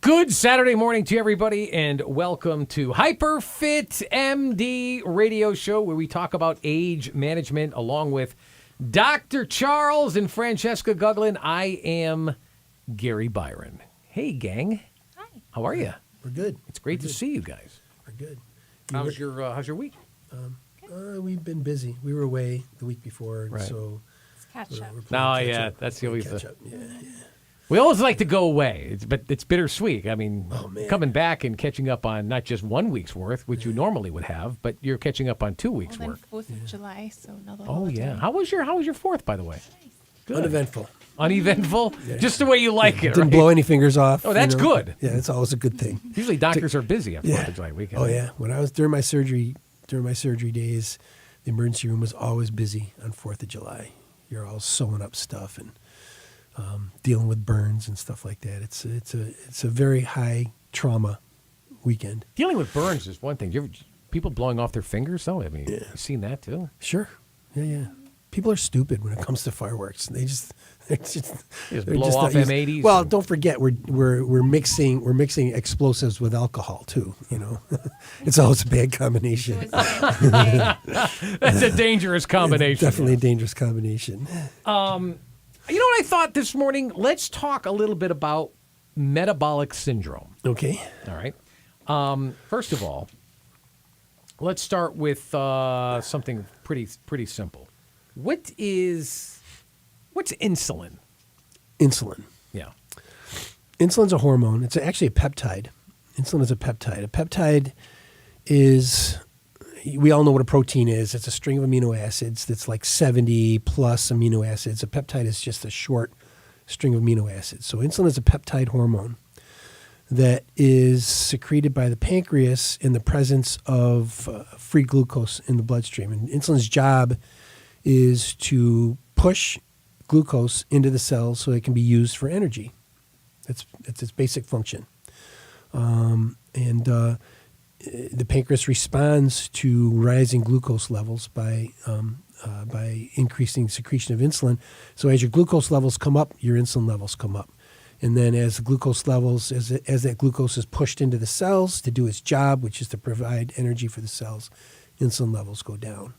Good Saturday morning to everybody, and welcome to HyperFit MD radio show, where we talk about age management along with Dr. Charles and Francesca Guglin. I am Gary Byron. Hey, gang. Hi. How are you? We're good. It's great to see you guys. We're good. How's your week? We've been busy. We were away the week before, and Right. so It's catch up. we're No, playing yeah, catch up. that's always Catch the- up. Yeah. We always like to go away, but it's bittersweet. I mean, Oh, man. coming back and catching up on not just 1 week's worth, which you normally would have, but you're catching up on 2 weeks' Well, then work. 4th of July, so another Oh holiday. yeah. How was your 4th, by the way? Good. Uneventful. Uneventful? Just the way you like it, Didn't right? blow any fingers off. Oh, that's good. Yeah, that's always a good thing. Usually doctors are busy on 4th of July weekend. Oh yeah. When I was during my surgery days, the emergency room was always busy on 4th of July. You're all sewing up stuff and dealing with burns and stuff like that. It's a very high trauma weekend. Dealing with burns is one thing. People blowing off their fingers, though? I mean, you've seen that, too? Sure. Yeah. People are stupid when it comes to fireworks. They're just blow off not used- M80s Well, and- don't forget we're mixing explosives with alcohol too. You know, it's always a bad combination. That's a dangerous combination. Definitely a dangerous combination. You know what I thought this morning? Let's talk a little bit about metabolic syndrome. Okay. All right. First of all, let's start with something pretty simple. What's insulin? Insulin. Yeah. Insulin's a hormone. It's actually a peptide. Insulin is a peptide. A peptide is, we all know what a protein is. It's a string of amino acids that's like 70 plus amino acids. A peptide is just a short string of amino acids. So insulin is a peptide hormone that is secreted by the pancreas in the presence of free glucose in the bloodstream. And insulin's job is to push glucose into the cells so it can be used for energy. That's its basic function. The pancreas responds to rising glucose levels by increasing secretion of insulin. So as your glucose levels come up, your insulin levels come up. And then as the glucose levels, as that glucose is pushed into the cells to do its job, which is to provide energy for the cells, insulin levels go down.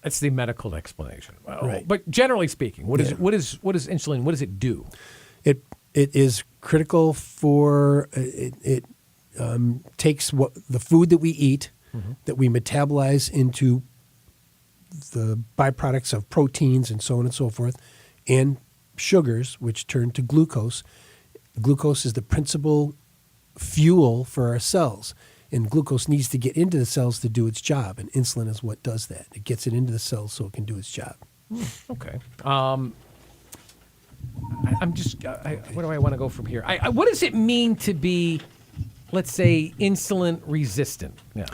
That's the medical explanation. Right. But generally speaking, what is insulin? What does it do? It is critical for it takes the food that we eat, that we metabolize into the byproducts of proteins and so on and so forth, and sugars, which turn to glucose. Glucose is the principal fuel for our cells, and glucose needs to get into the cells to do its job, and insulin is what does that. It gets it into the cells so it can do its job. Okay. I'm just. Where do I want to go from here? What does it mean to be, let's say, insulin resistant? Yeah.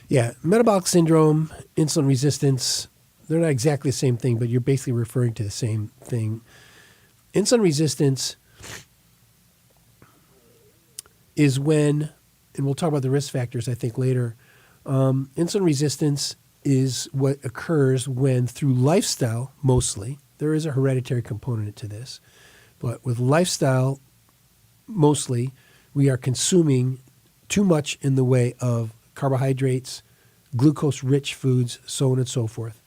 Yeah, metabolic syndrome, insulin resistance, they're not exactly the same thing, but you're basically referring to the same thing. Insulin resistance is when, and we'll talk about the risk factors, I think, later. Insulin resistance is what occurs when, through lifestyle, mostly, there is a hereditary component to this, but with lifestyle, mostly, we are consuming too much in the way of carbohydrates, glucose-rich foods, so on and so forth.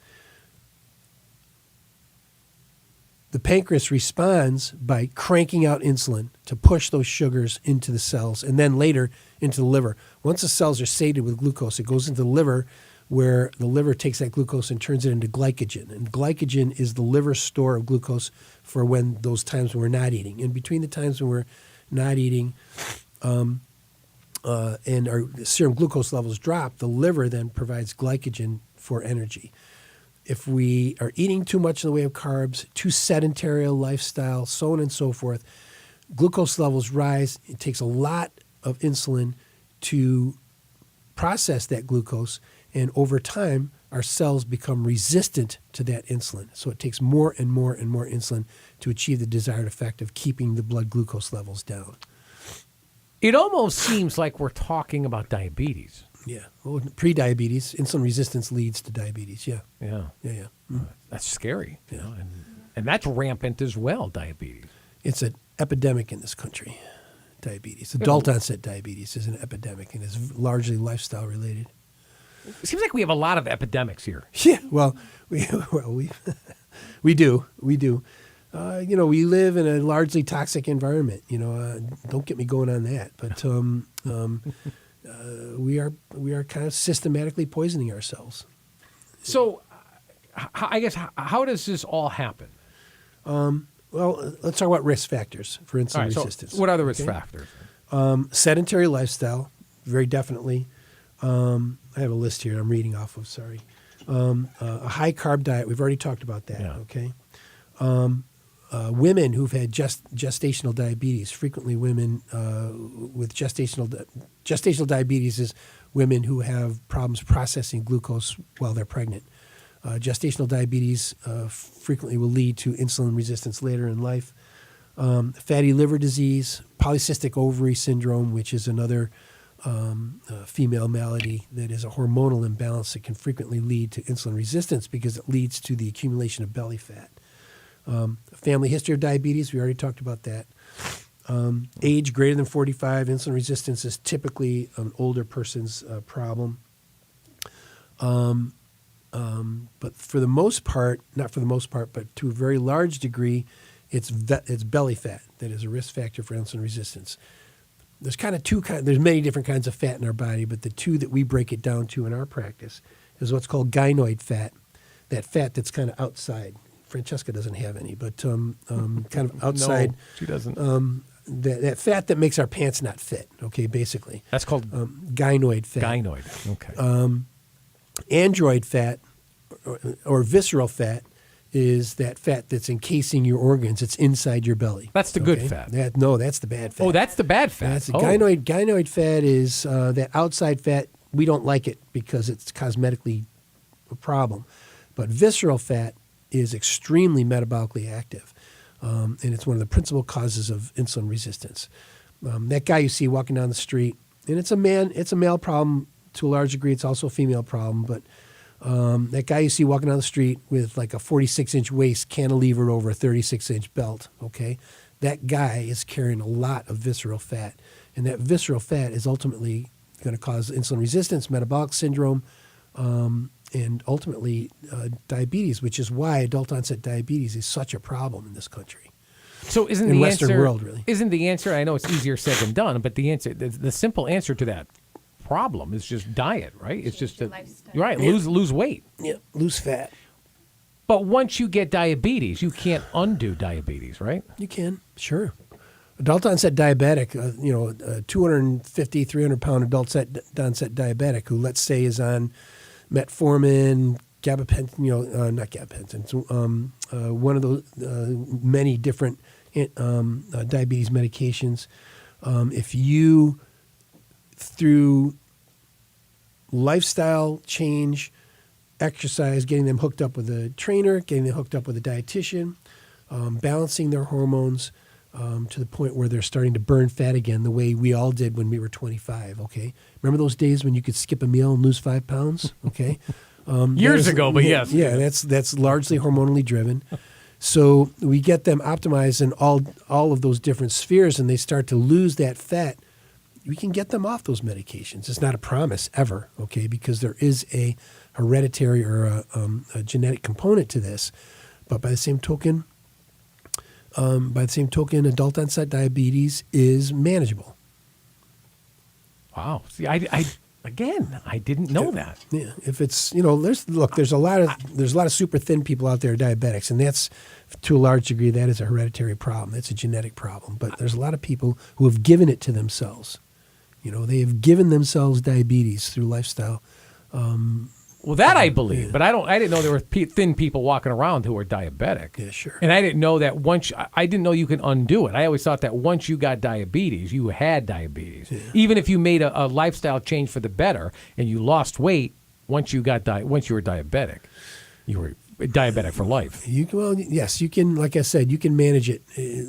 The pancreas responds by cranking out insulin to push those sugars into the cells and then later into the liver. Once the cells are sated with glucose, it goes into the liver, where the liver takes that glucose and turns it into glycogen. And glycogen is the liver's store of glucose for when those times when we're not eating. In between the times when we're not eating and our serum glucose levels drop, the liver then provides glycogen for energy. If we are eating too much in the way of carbs, too sedentary a lifestyle, so on and so forth, glucose levels rise. It takes a lot of insulin to process that glucose, and over time, our cells become resistant to that insulin. So it takes more and more and more insulin to achieve the desired effect of keeping the blood glucose levels down. It almost seems like we're talking about diabetes. Yeah. Well, pre-diabetes, insulin resistance leads to diabetes. Yeah. Yeah. Yeah. Mm. That's scary. You know, and that's rampant as well, diabetes. It's an epidemic in this country. diabetes. Adult onset diabetes is an epidemic and is largely lifestyle related. It seems like we have a lot of epidemics here. Yeah, well, we we do. We live in a largely toxic environment. Don't get me going on that. But we are kind of systematically poisoning ourselves. So, I guess, how does this all happen? Well, let's talk about risk factors for insulin resistance. So what are the risk factors? Sedentary lifestyle, very definitely. I have a list here I'm reading off of, sorry. A high carb diet, we've already talked about that, okay? Women who've had gestational diabetes, frequently women with gestational diabetes is women who have problems processing glucose while they're pregnant. Gestational diabetes frequently will lead to insulin resistance later in life. Fatty liver disease, polycystic ovary syndrome, which is another female malady that is a hormonal imbalance that can frequently lead to insulin resistance because it leads to the accumulation of belly fat. Family history of diabetes, we already talked about that. Age greater than 45, insulin resistance is typically an older person's problem. But for the most part, not for the most part, but to a very large degree, it's belly fat that is a risk factor for insulin resistance. There's there's many different kinds of fat in our body, but the two that we break it down to in our practice is what's called gynoid fat, that fat that's kind of outside. Francesca doesn't have any, but kind of outside. No, she doesn't. That fat that makes our pants not fit, okay, basically. That's called gynoid fat. gynoid, okay. Android fat or visceral fat is that fat that's encasing your organs. It's inside your belly. That's the good fat. That's the bad fat. Oh, that's the bad fat. That's gynoid fat is that outside fat. We don't like it because it's cosmetically a problem. But visceral fat is extremely metabolically active, and it's one of the principal causes of insulin resistance. That guy you see walking down the street, and it's a male problem to a large degree. It's also a female problem, but that guy you see walking down the street with like a 46-inch waist cantilevered over a 36-inch belt, okay? That guy is carrying a lot of visceral fat, and that visceral fat is ultimately going to cause insulin resistance, metabolic syndrome, and ultimately diabetes, which is why adult onset diabetes is such a problem in this country. So isn't in the Western answer, world, really. Isn't the answer, I know it's easier said than done, but the simple answer to that problem is just diet, right? It's just you're right, lose weight. Yeah, lose fat. But once you get diabetes, you can't undo diabetes, right? You can, sure. Adult onset diabetic, 250, 300-pound adult onset diabetic who, let's say, is on metformin, gabapentin, not gabapentin, one of those many different diabetes medications. If you, through lifestyle change, exercise, getting them hooked up with a trainer, getting them hooked up with a dietitian, balancing their hormones, to the point where they're starting to burn fat again the way we all did when we were 25, okay? Remember those days when you could skip a meal and lose 5 pounds, okay? Years ago, but yes. Yeah, that's largely hormonally driven. So we get them optimized in all of those different spheres, and they start to lose that fat. We can get them off those medications. It's not a promise ever, okay, because there is a hereditary or a genetic component to this. But by the same token, adult onset diabetes is manageable. Wow. See, I didn't know that. Yeah. If it's, there's a lot of super thin people out there diabetics, and that's to a large degree that is a hereditary problem. It's a genetic problem. But there's a lot of people who have given it to themselves. They have given themselves diabetes through lifestyle. Well, that I believe, yeah. But I didn't know there were thin people walking around who were diabetic. Yeah, sure. And I didn't know that I didn't know you can undo it. I always thought that once you got diabetes, you had diabetes. Yeah. Even if you made a lifestyle change for the better and you lost weight, once you were diabetic, you were diabetic for life. Yes, you can. Like I said, you can manage it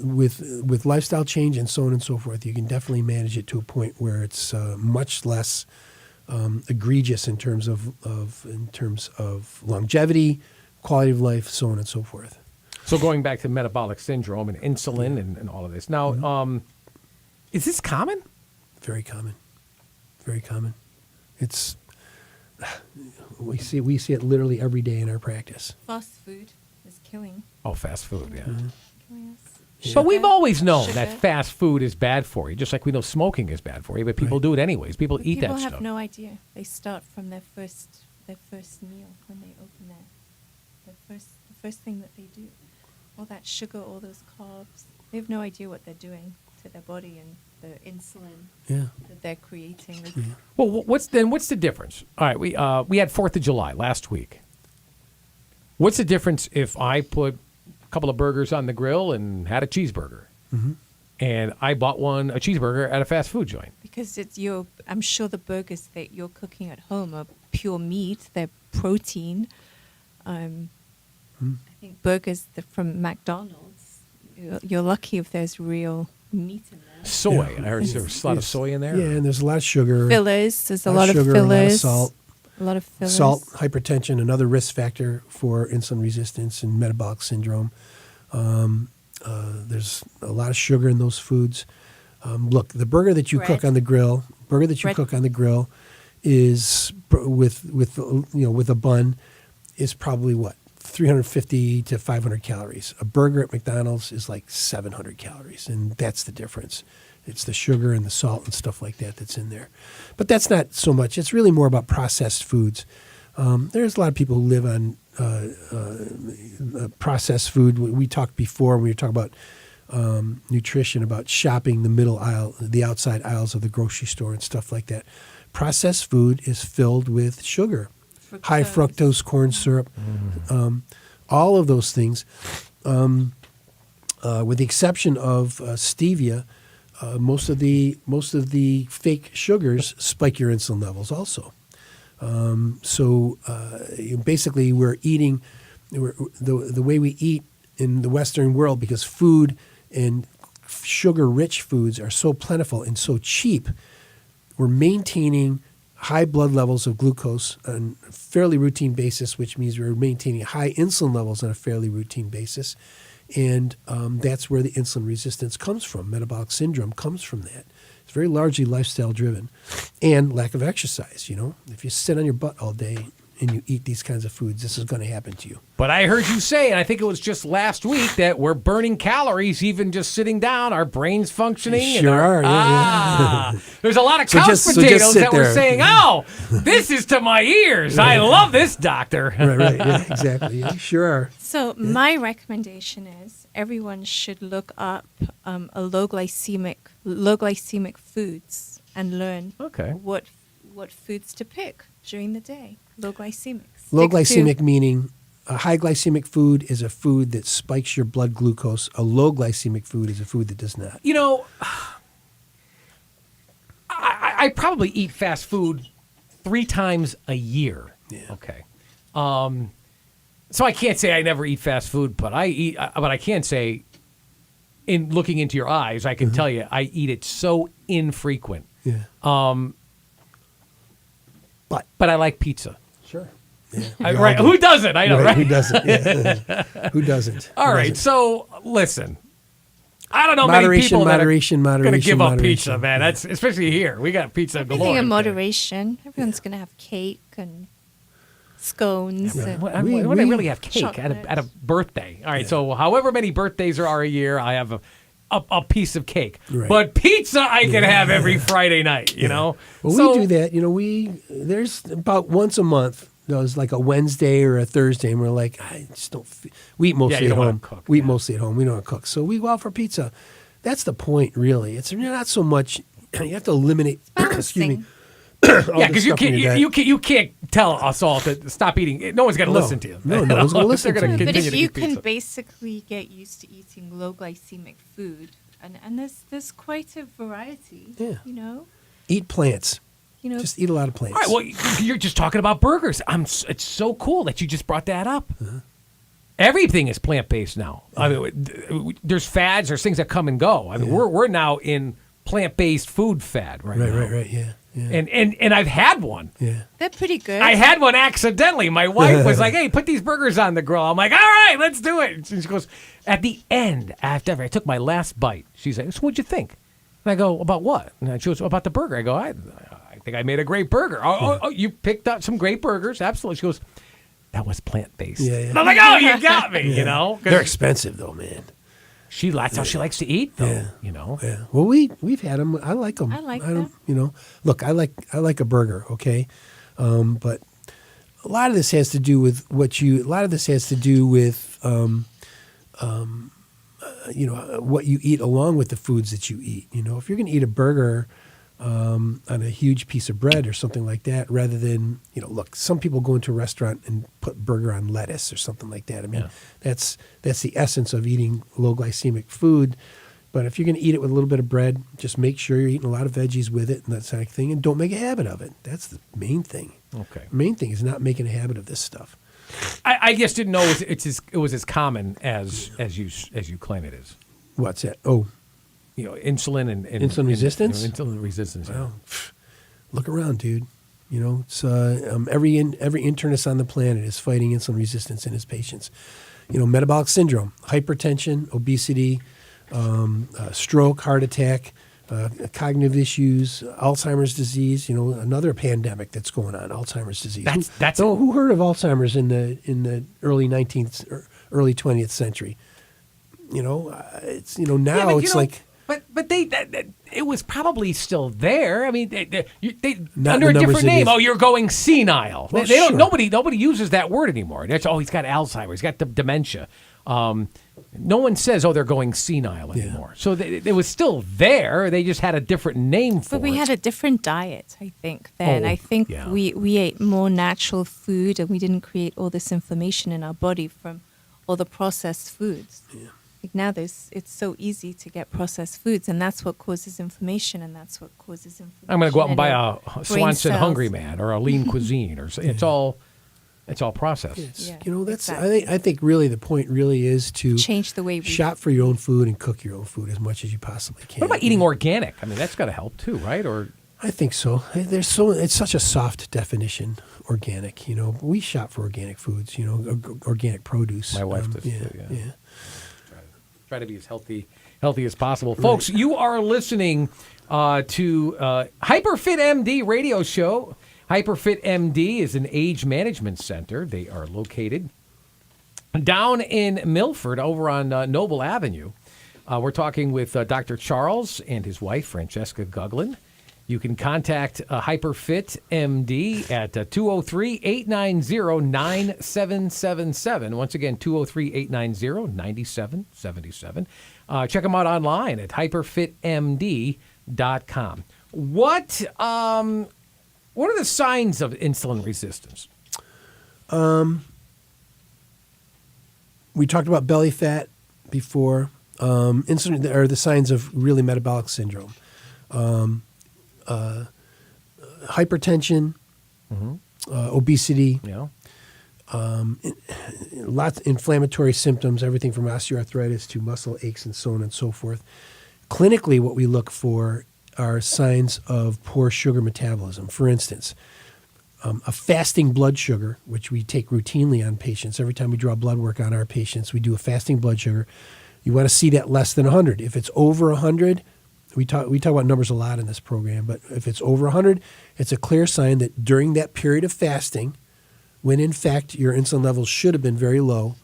with lifestyle change and so on and so forth. You can definitely manage it to a point where it's much less egregious in terms of longevity, quality of life, so on and so forth. So going back to metabolic syndrome and insulin and all of this. Now, Is this common? Very common. Very common. It's we see it literally every day in our practice. Fast food is killing Oh, fast food, yeah. killing us. But we've always known Sugar. that fast food is bad for you, just like we know smoking is bad for you, but people do it anyways. People But eat people that have stuff. no idea. They start from their first meal when they open the first thing that they do. All that sugar, all those carbs. They have no idea what they're doing to their body and the insulin Yeah. that they're creating. Well, what's the difference? All right, we had 4th of July last week. What's the difference if I put a couple of burgers on the grill and had a cheeseburger, and I bought a cheeseburger at a fast food joint? Because I'm sure the burgers that you're cooking at home are pure meat. They're protein. I think burgers from McDonald's, you're lucky if there's real meat in there. Soy. I heard there's a lot of soy in there. Yeah, and there's a lot of sugar. Fillers. There's a lot of sugar, fillers. a lot of salt. A lot of fillers. Salt, hypertension, another risk factor for insulin resistance and metabolic syndrome. There's a lot of sugar in those foods. Look, the burger that you Bread. cook on the grill, is with a bun is probably what 350 to 500 calories. A burger at McDonald's is like 700 calories, and that's the difference. It's the sugar and the salt and stuff like that that's in there. But that's not so much. It's really more about processed foods. There's a lot of people who live on processed food. We talked before when we were talking about nutrition, about shopping the middle aisle, the outside aisles of the grocery store and stuff like that. Processed food is filled with sugar, high fructose corn syrup, all of those things, with the exception of stevia. Most of the fake sugars spike your insulin levels also. Basically, we're eating the way we eat in the Western world, because food and sugar-rich foods are so plentiful and so cheap. We're maintaining high blood levels of glucose on a fairly routine basis, which means we're maintaining high insulin levels on a fairly routine basis. And that's where the insulin resistance comes from. Metabolic syndrome comes from that. It's very largely lifestyle driven, and lack of exercise. If you sit on your butt all day and you eat these kinds of foods, this is going to happen to you. But I heard you say, and I think it was just last week, that we're burning calories even just sitting down. Our brain's functioning. Sure are. Yeah. There's a lot of So couch just potatoes sit that were there. saying, "Oh, this is to my ears. I love this, doctor." Right. Yeah, exactly. Yeah, sure are. So my recommendation is everyone should look up a low glycemic foods and learn what foods to pick during the day. Low glycemic. Low glycemic meaning a high glycemic food is a food that spikes your blood glucose. A low glycemic food is a food that does not. I probably eat fast food 3 times a year. Yeah. Okay. So I can't say I never eat fast food, but I can say, in looking into your eyes, I can tell you I eat it so infrequent. Yeah. But I like pizza. Sure. Yeah. Right? Who doesn't? I know, right? Who doesn't? Yeah. Who doesn't? All Who right. doesn't? So listen, I don't know many people that are going to give up pizza, man. That's especially here. We got pizza galore. Everything in moderation. Everyone's going to have cake and scones. Yeah. And When I really have cake at a birthday. All right. So however many birthdays there are a year, I have a piece of cake. Right. But pizza I can have every Friday night. You know. Well, So- we do that. There's about once a month. It's like a Wednesday or a Thursday, and we're like, I just don't. We eat mostly you at don't wanna home. cook, We eat yeah. mostly at home. We don't cook, so we go out for pizza. That's the point, really. It's not so much. You have to eliminate. Excuse me. Yeah, because you can't tell us all to stop eating. No one's going to listen to you. No one's going to listen They're to gonna you. But continue if to you eat can pizza. basically get used to eating low glycemic food, and there's quite a variety. Yeah. Eat plants. Just Just eat a lot of plants. All right, well, you're just talking about burgers. It's so cool that you just brought that up. Everything is plant-based now. I mean, there's fads, there's things that come and go. I mean, we're now in plant-based food fad right now. Right. Yeah. And I've had one. Yeah. they're pretty good. I had one accidentally. My wife was like, "Hey, put these burgers on the grill." I'm like, "All right, let's do it." And she goes, at the end, after I took my last bite, she's like, "So what'd you think?" And I go, about what? And she goes, about the burger. I go, I think I made a great burger. Oh, you picked up some great burgers. Absolutely. She goes, that was plant-based. Yeah. And I'm like, oh, you got me, you know? They're expensive though, man. That's how she likes to eat, though, Yeah. you know? Yeah. Well, we've had them. I like them. I like don't, them. You know, look, I like a burger. Okay, but a lot of this has to do with you know, what you eat along with the foods that you eat. You know, if you're going to eat a burger on a huge piece of bread or something like that, rather than, you know, look, some people go into a restaurant and put burger on lettuce or something like that. I mean, that's the essence of eating low glycemic food. But if you're going to eat it with a little bit of bread, just make sure you're eating a lot of veggies with it and that kind of thing, and don't make a habit of it. That's the main thing. Okay. The main thing is not making a habit of this stuff. I just didn't know it was as common as you claim it is. What's that? Oh, You know, insulin and Insulin resistance? Insulin resistance. Yeah. well, look around, dude. You know, it's every internist on the planet is fighting insulin resistance in his patients. You know, metabolic syndrome, hypertension, obesity, stroke, heart attack, cognitive issues, Alzheimer's disease. You know, another pandemic that's going on, Alzheimer's disease. Who heard of Alzheimer's in the early 19th, or early 20th century? You know, it's now it's like. But it was probably still there. I mean, they Not under a the numbers different it name. is. Oh, you're going senile. Well, they don't. sure. Nobody uses that word anymore. That's he's got Alzheimer's. He's got dementia. No one says, they're going senile anymore. So it was still there. They just had a different name for it. But we had a different diet, I think, then. I think we ate more natural food and we didn't create all this inflammation in our body from all the processed foods. Yeah. Like now it's so easy to get processed foods, and that's what causes inflammation, and that's what causes inflammation. I'm going to go out and buy a brain Swanson cells. Hungry Man or a Lean Cuisine, or it's all processed. Yeah, You know, that's exactly. I think really the point really is to Change the way we shop for your own food and cook your own food as much as you possibly can. What about eating organic? I mean, that's got to help too, right? Or I think so. It's such a soft definition, organic. You know, we shop for organic foods. You know, organic produce. My wife does Yeah, too, yeah. yeah. try to be as healthy as possible. Folks, you are listening to HyperFit MD radio show. HyperFit MD is an age management center. They are located down in Milford over on Noble Avenue. We're talking with Dr. Charles and his wife, Francesca Guglin. You can contact HyperFit MD at 203-890-9777. Once again, 203-890-9777. Check them out online at hyperfitmd.com. What are the signs of insulin resistance? We talked about belly fat before. Insulin are the signs of really metabolic syndrome. Hypertension, obesity, lots of inflammatory symptoms, everything from osteoarthritis to muscle aches and so on and so forth. Clinically, what we look for are signs of poor sugar metabolism. For instance, a fasting blood sugar, which we take routinely on patients. Every time we draw blood work on our patients, we do a fasting blood sugar. You want to see that less than 100. If it's over 100, we talk about numbers a lot in this program, but if it's over 100, it's a clear sign that during that period of fasting, when in fact your insulin levels should have been very low,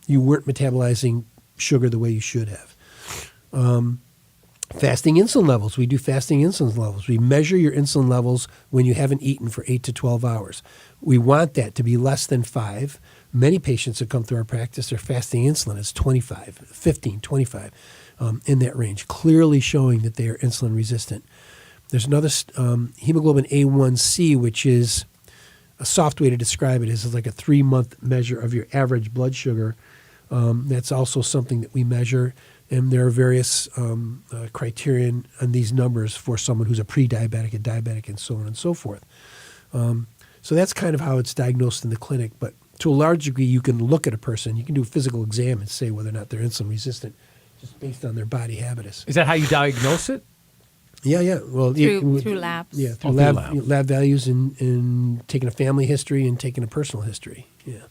you weren't metabolizing sugar the way you should have. Fasting insulin levels. We do fasting insulin levels. We measure your insulin levels when you haven't eaten for 8 to 12 hours. We want that to be less than 5. Many patients that come through our practice, their fasting insulin is 25, 15, 25, in that range, clearly showing that they are insulin resistant. There's another hemoglobin A1C, which is a soft way to describe it is like a 3-month measure of your average blood sugar. That's also something that we measure. And there are various criterion on these numbers for someone who's a pre-diabetic, a diabetic, and so on and so forth. So that's kind of how it's diagnosed in the clinic. But to a large degree, you can look at a person. You can do a physical exam and say whether or not they're insulin resistant just based on their body habitus. Is that how you diagnose it? Yeah. Well, through labs. Yeah, through through lab values and taking a family history and taking a personal history. Yeah.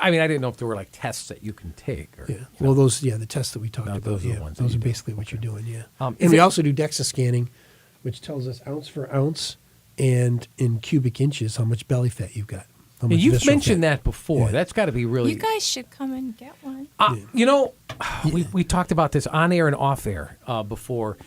I mean, I didn't know if there were like tests that you can take. Or, Yeah. Well, the tests that we talked No, about, those are the yeah, ones that those you are do. basically what you're doing, yeah. Is And we it- also do DEXA scanning, which tells us ounce for ounce and in cubic inches how much belly fat you've got. How much You've visceral mentioned fat. that before. Yeah. That's got to be really. You guys should come and get one. You know, we talked about this on air and off air before.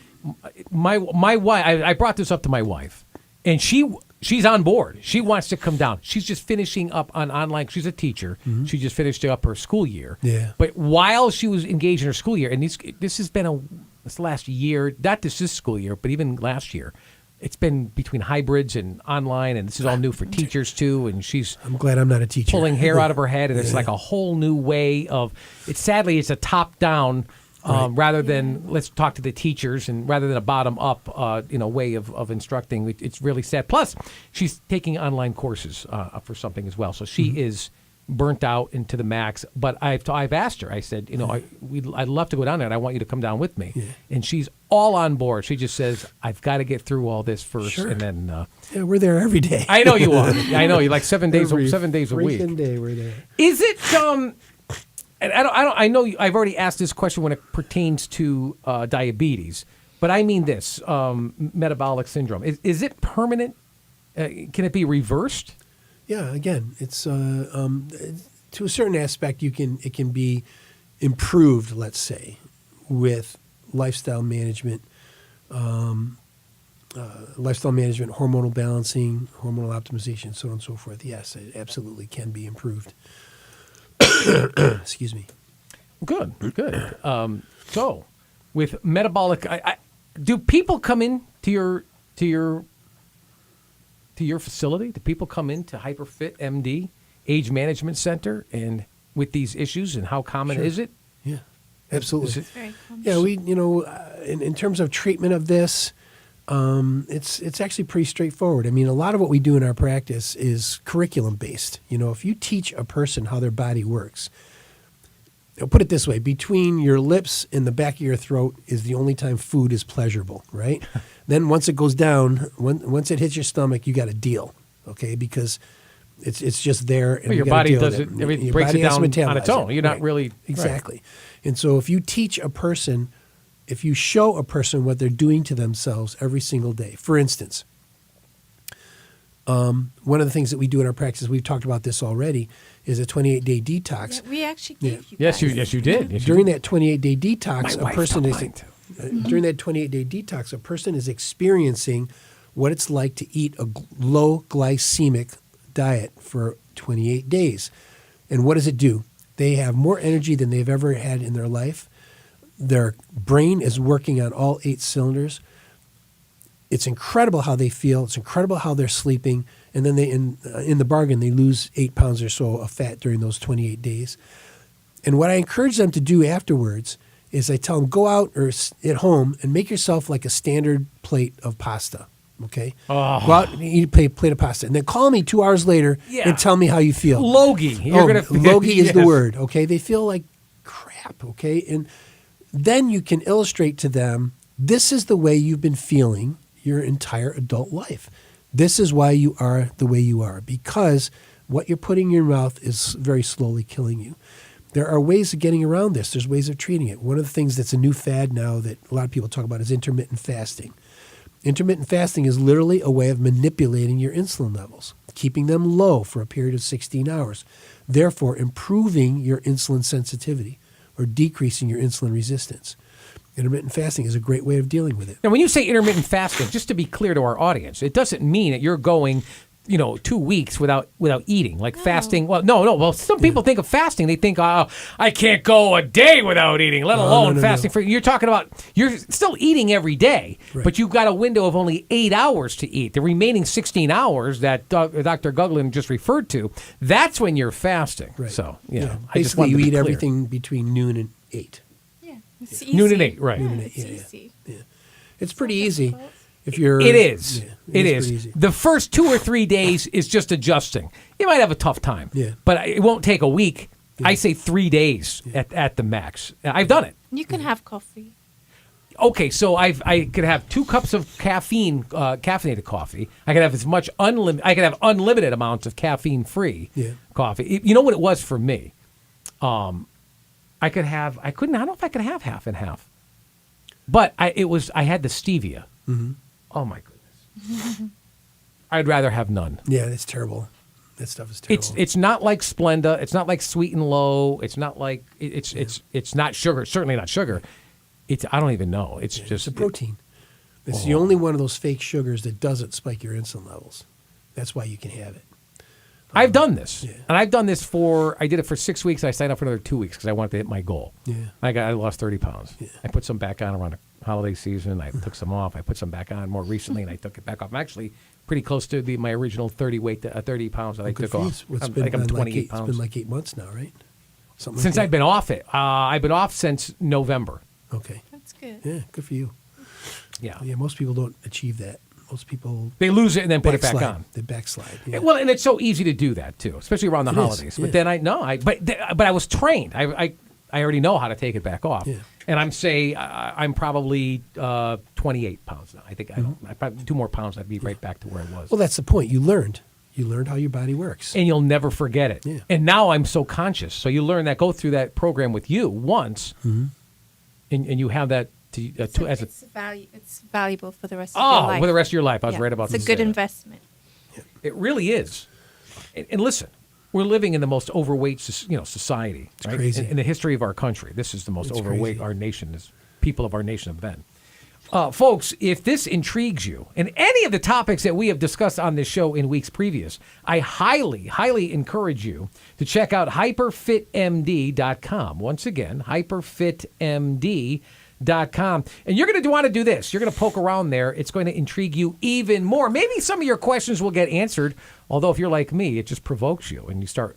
My wife, I brought this up to my wife, and she's on board. She wants to come down. She's just finishing up on online. She's a teacher. She just finished up her school year. Yeah. But while she was engaged in her school year, and this has been this last year, not this school year, but even last year, it's been between hybrids and online, and this is all new for teachers too. And she's I'm glad I'm not a teacher. pulling hair out of her head, and it's like a whole new way of. Sadly, it's a top down. Rather than let's talk to the teachers, and rather than a bottom up, way of instructing, it's really sad. Plus, she's taking online courses for something as well, so she is burnt out into the max. But I've asked her. I said, I'd love to go down there, and I want you to come down with me. Yeah. And she's all on board. She just says, I've got to get through all this first, Sure. and then. Yeah, we're there every day. I know you are. I know you like 7 days. Every 7 days a week. freaking day we're there. Is it? And I know I've already asked this question when it pertains to diabetes, but I mean this metabolic syndrome. Is it permanent? Can it be reversed? Yeah, again, it's to a certain aspect it can be improved, let's say, with lifestyle management, hormonal balancing, hormonal optimization, so on and so forth. Yes, it absolutely can be improved. Excuse me. Good. So, with metabolic, do people come in to your facility? Do people come into HyperFit MD Age Management Center and with these issues, and how common Sure. is it? Yeah, absolutely. Is it- Very common. Yeah, we in terms of treatment of this, it's actually pretty straightforward. I mean, a lot of what we do in our practice is curriculum based. If you teach a person how their body works, I'll put it this way: between your lips and the back of your throat is the only time food is pleasurable, right? Then once it goes down, once it hits your stomach, you got to deal, okay? Because it's just there. And Well, your you gotta body deal does with it. Everything Your breaks body it has to down on its metabolize own. You're not really exactly. And so if you teach a person, if you show a person what they're doing to themselves every single day, for instance, one of the things that we do in our practice, we've talked about this already, is a 28-day detox. Yeah, we actually gave you Yes, guys. you did. Yes, you During did. that 28-day detox, My a wife person don't is mind, too. during that 28-day detox, a person is experiencing what it's like to eat a low glycemic diet for 28 days. And what does it do? They have more energy than they've ever had in their life. Their brain is working on all 8 cylinders. It's incredible how they feel. It's incredible how they're sleeping. And then in the bargain, they lose 8 pounds or so of fat during those 28 days. And what I encourage them to do afterwards is I tell them, go out or at home and make yourself like a standard plate of pasta. Okay? Oh. Go out and eat a plate of pasta. And then call me 2 hours later Yeah. and tell me how you feel. Logie. Logie is the Yes. word. Okay? They feel like crap. Okay? And then you can illustrate to them, this is the way you've been feeling your entire adult life. This is why you are the way you are, because what you're putting in your mouth is very slowly killing you. There are ways of getting around this. There's ways of treating it. One of the things that's a new fad now that a lot of people talk about is intermittent fasting. Intermittent fasting is literally a way of manipulating your insulin levels, keeping them low for a period of 16 hours, therefore improving your insulin sensitivity or decreasing your insulin resistance. Intermittent fasting is a great way of dealing with it. Now, when you say intermittent fasting, just to be clear to our audience, it doesn't mean that you're going, 2 weeks without eating, like fasting. Well, no. Well, some people think of fasting. They think, oh, I can't go a day without eating, let alone no, fasting. no. For you're talking about you're still eating every day, Right. but you've got a window of only 8 hours to eat. The remaining 16 hours that Dr. Guglin just referred to, that's when you're fasting. Right. So, Yeah. I just Basically, wanted you to be eat clear. everything between noon and 8. Yeah, it's easy. Noon and 8, right. Yeah, Noon and it's 8, yeah, easy. Yeah. It's pretty not easy difficult. if you're. It is. Yeah, it pretty is. easy. The first 2 or 3 days is just adjusting. You might have a tough time, Yeah. but it won't take a week. Yeah. I say 3 days at the max. I've done it. You can have coffee. Okay, so I could have 2 cups of caffeinated coffee. I could have I could have unlimited amounts of caffeine-free coffee. You know what it was for me? I don't know if I could have half and half. But I had the stevia. Mm-hmm. Oh my goodness. I'd rather have none. Yeah, it's terrible. That stuff is terrible. It's not like Splenda. It's not like Sweet and Low. It's not like it's not sugar. Certainly not sugar. I don't even know. It's just a protein. It's the only one of those fake sugars that doesn't spike your insulin levels. That's why you can have it. I've done this, Yeah. and I've done this I did it for 6 weeks. I signed up for another 2 weeks because I wanted to hit my goal. Yeah. I lost 30 pounds. Yeah. I put some back on around the holiday season. I took some off. I put some back on more recently, and I took it back off. I'm actually pretty close to my original 30 pounds that I took off. I'm 28 pounds. It's been like 8 months now, right? Something Since like I've been off it. I've been off since November. Okay. That's good. Yeah, good for you. Yeah. Yeah, most people don't achieve that. Most people They lose it and then put it back backslide. on. They backslide. Yeah. Well, and it's so easy to do that too, especially around the It is, holidays. yeah. But then but I was trained. I already know how to take it back off. Yeah. And I'm probably 28 pounds now. I think I probably 2 more pounds. I'd be right back to where I was. Well, that's the point. You learned how your body works. And you'll never forget it. Yeah. And now I'm so conscious. So you learn that, go through that program with you once, and you have that It's valuable for the rest of your life. for the rest of your life. I was Yeah, right about it's to a say good that. investment. It really is. And listen, we're living in the most overweight, society. Right? crazy. In the history of our country, this is the most It's overweight crazy. our nation is. People of our nation have been. Folks, if this intrigues you, and any of the topics that we have discussed on this show in weeks previous, I highly, highly encourage you to check out hyperfitmd.com. Once again, hyperfitmd.com. And you're going to want to do this. You're going to poke around there. It's going to intrigue you even more. Maybe some of your questions will get answered. Although if you're like me, it just provokes you and you start,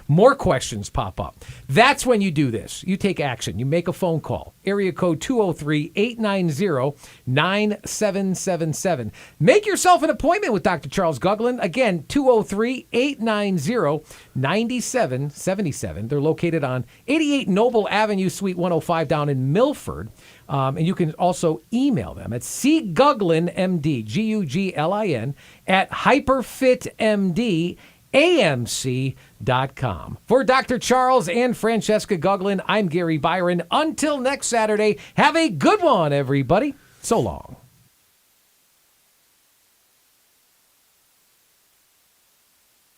more questions pop up. That's when you do this. You take action. You make a phone call. Area code 203-890-9777. Make yourself an appointment with Dr. Charles Guglin. Again, 203-890-9777. They're located on 88 Noble Avenue, Suite 105 down in Milford. And you can also email them at cguglinmd, Guglin, at hyperfitmdamc.com. For Dr. Charles and Francesca Guglin, I'm Gary Byron. Until next Saturday, have a good one, everybody. So long.